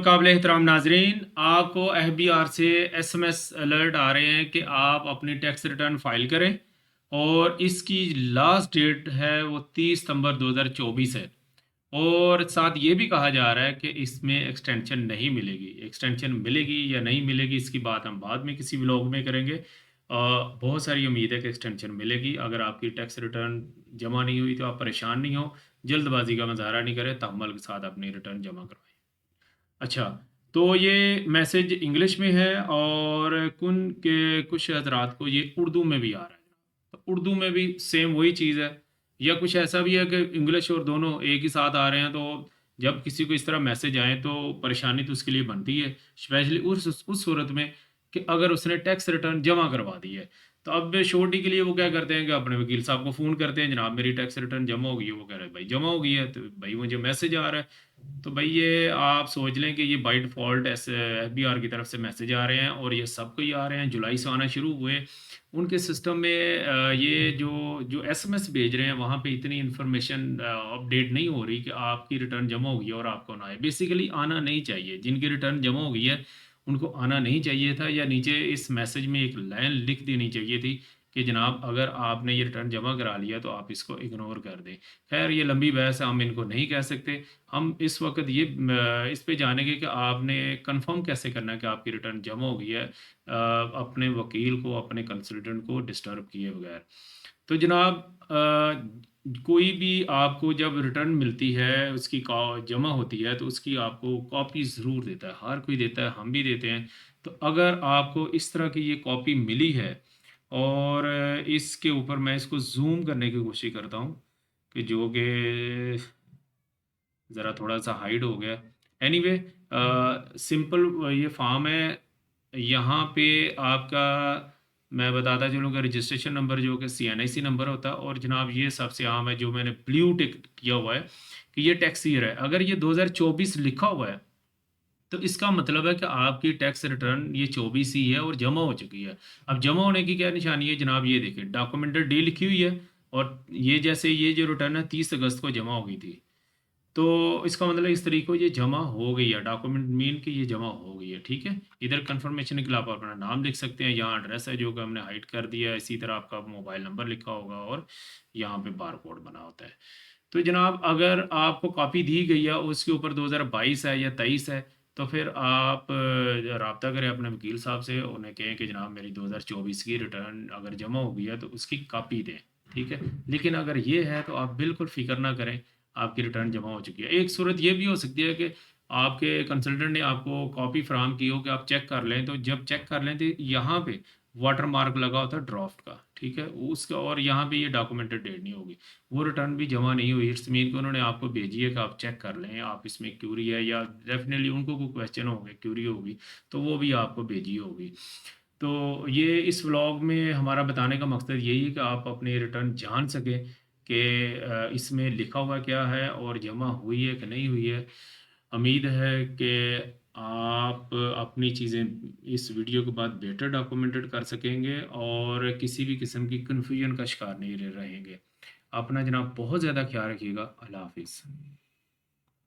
काबिल एहतराम नाजरीन, आपको एफबीआर से एसएमएस अलर्ट आ रहे हैं कि आप अपनी टैक्स रिटर्न फाइल करें और इसकी लास्ट डेट है वो 30 सितंबर 2024 है। और साथ ये भी कहा जा रहा है कि इसमें एक्सटेंशन नहीं मिलेगी। एक्सटेंशन मिलेगी या नहीं मिलेगी इसकी बात हम बाद में किसी व्लॉग में करेंगे। बहुत सारी उम्मीद है कि एक्सटेंशन मिलेगी। अगर आपकी टैक्स रिटर्न जमा नहीं हुई तो आप परेशान नहीं हो, जल्दबाजी का मुजाहरा नहीं करें, तहम्मुल के साथ अपनी रिटर्न जमा करवाएं। अच्छा, तो ये मैसेज इंग्लिश में है और कुछ हज़रात को ये उर्दू में भी आ रहा है। तो उर्दू में भी सेम वही चीज़ है, या कुछ ऐसा भी है कि इंग्लिश और दोनों एक ही साथ आ रहे हैं, तो जब किसी को इस तरह मैसेज आए तो परेशानी तो उसके लिए बनती है, स्पेशली उस सूरत में कि अगर उसने टैक्स रिटर्न जमा करवा दी है। तो अब श्योरिटी के लिए वो क्या करते हैं कि अपने वकील साहब को फ़ोन करते हैं, जनाब मेरी टैक्स रिटर्न जमा हो गई है। वो कह रहे हैं भाई जमा हो गई है, तो भाई मुझे मैसेज आ रहा है। तो भाई ये आप सोच लें कि ये बाय डिफ़ॉल्ट ऐसे एफबीआर की तरफ से मैसेज आ रहे हैं और ये सबको ही आ रहे हैं, जुलाई से आना शुरू हुए। उनके सिस्टम में ये जो जो एसएमएस भेज रहे हैं वहाँ पे इतनी इन्फॉर्मेशन अपडेट नहीं हो रही कि आपकी रिटर्न जमा हो गई है और आपको ना आए। बेसिकली आना नहीं चाहिए, जिनकी रिटर्न जमा हो गई है उनको आना नहीं चाहिए था, या नीचे इस मैसेज में एक लाइन लिख देनी चाहिए थी कि जनाब अगर आपने ये रिटर्न जमा करा लिया तो आप इसको इग्नोर कर दें। खैर ये लंबी बहस है, हम इनको नहीं कह सकते। हम इस वक्त ये इस पे जानेंगे कि आपने कंफर्म कैसे करना है कि आपकी रिटर्न जमा हो गई है, अपने वकील को, अपने कंसल्टेंट को डिस्टर्ब किए बगैर। तो जनाब कोई भी आपको जब रिटर्न मिलती है, उसकी जमा होती है, तो उसकी आपको कॉपी ज़रूर देता है, हर कोई देता है, हम भी देते हैं। तो अगर आपको इस तरह की ये कॉपी मिली है और इसके ऊपर मैं इसको जूम करने की कोशिश करता हूँ कि जो कि ज़रा थोड़ा-सा हाइड हो गया। एनीवे सिंपल ये फ़ॉर्म है। यहाँ पे आपका मैं बताता चलूँ कि रजिस्ट्रेशन नंबर जो कि सीएनआईसी नंबर होता है, और जनाब ये सबसे आम है जो मैंने ब्लू टिक किया हुआ है कि ये टैक्स ईयर है। अगर ये 2024 लिखा हुआ है, तो इसका मतलब है कि आपकी टैक्स रिटर्न ये 24 ही है और जमा हो चुकी है। अब जमा होने की क्या निशानी है जनाब, ये देखिए डॉक्यूमेंटेड डे लिखी हुई है, और ये जैसे ये जो रिटर्न है 30 अगस्त को जमा हो गई थी। तो इसका मतलब इस तरीके को ये जमा हो गई है, डॉक्यूमेंट मीन कि ये जमा हो गई है, ठीक है। इधर कंफर्मेशन के लिए आप अपना नाम लिख सकते हैं, यहाँ एड्रेस है जो कि हमने हाइड कर दिया है, इसी तरह आपका मोबाइल नंबर लिखा होगा और यहाँ पे बार कोड बना होता है। तो जनाब अगर आपको कॉपी दी गई है उसके ऊपर 2022 है या 23 है, तो फिर आप राब्ता करें अपने वकील साहब से, उन्हें कहें कि जनाब मेरी 2024 की रिटर्न अगर जमा हो गई है तो उसकी कॉपी दें, ठीक है। लेकिन अगर ये है तो आप बिल्कुल फ़िक्र ना करें, आपकी रिटर्न जमा हो चुकी है। एक सूरत ये भी हो सकती है कि आपके कंसल्टेंट ने आपको कॉपी फ़राहम की हो कि आप चेक कर लें, तो जब चेक कर लें तो यहाँ पे वाटर मार्क लगा होता है ड्राफ्ट का, ठीक है? उसका, और यहाँ पे ये डॉक्यूमेंटेड डेट नहीं होगी। वो रिटर्न भी जमा नहीं हुई, इट्स मीन कि उन्होंने आपको भेजी है कि आप चेक कर लें, आप इसमें क्यूरी है, या डेफ़िनिटली उनको कोई क्वेश्चन होंगे, क्यूरी होगी, तो वो भी आपको भेजी होगी। तो ये इस व्लॉग में हमारा बताने का मकसद यही है कि आप अपनी रिटर्न जान सकें कि इसमें लिखा हुआ क्या है और जमा हुई है कि नहीं हुई है। उम्मीद है कि आप अपनी चीज़ें इस वीडियो के बाद बेटर डॉक्यूमेंटेड कर सकेंगे और किसी भी किस्म की कन्फ्यूजन का शिकार नहीं रहेंगे। अपना जनाब बहुत ज़्यादा ख्याल रखिएगा। अल्लाह हाफ़िज़।